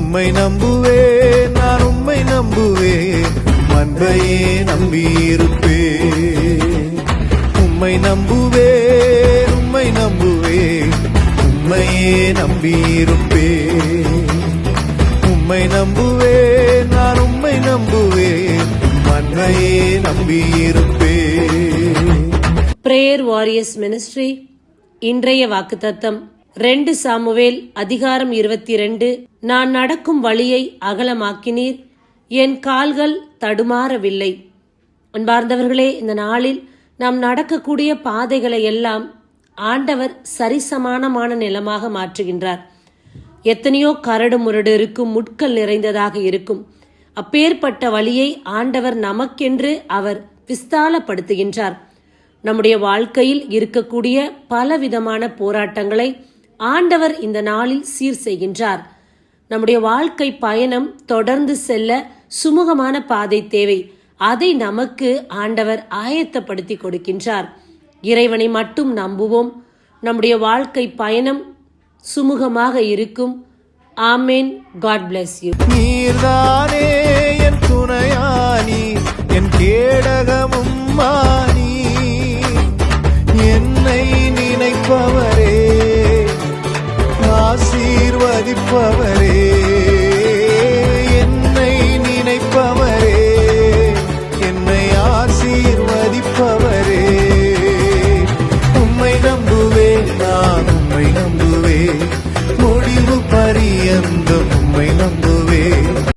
உம்மை நம்புவே, நான் உம்மை நம்புவே, அன்பையே நம்பியிருப்பே. உம்மை நம்புவே, உம்மை நம்புவே, உம்மையே நம்பியிருப்பே. உம்மை நம்புவே, நான் உம்மை நம்புவே, அன்பையே நம்பியிருப்பே. பிரேயர் வாரியர்ஸ் மினிஸ்ட்ரி இன்றைய வாக்குத்தத்தம் 2 சாமுவேல் அதிகாரம் 22. நான் நடக்கும் வழியை அகலமாக்கினீர், என் கால்கள் தடுமாறவில்லை. அன்பார்ந்தவர்களே, இந்த நாளில் நாம் நடக்கக்கூடிய பாதைகளை எல்லாம் ஆண்டவர் சரிசமானமான நிலமாக மாற்றுகின்றார். எத்தனையோ கரடு முரடு இருக்கும், முட்கள் நிறைந்ததாக இருக்கும். அப்பேற்பட்ட வழியை ஆண்டவர் நமக்கென்று அவர் விஸ்தாலப்படுத்துகின்றார். நம்முடைய வாழ்க்கையில் இருக்கக்கூடிய பலவிதமான போராட்டங்களை ஆண்டவர் இந்த நாளில் சீர் செய்கின்றார். நம்முடைய வாழ்க்கை பயணம் தொடர்ந்து செல்ல சுமூகமான பாதை தேவை. அதை நமக்கு ஆண்டவர் ஆயத்தப்படுத்தி கொடுக்கின்றார். இறைவனை மட்டும் நம்புவோம். நம்முடைய வாழ்க்கை பயணம் சுமூகமாக இருக்கும். ஆமேன். God bless you. நீர்தானே என் துணையானி, என் கேடகமும்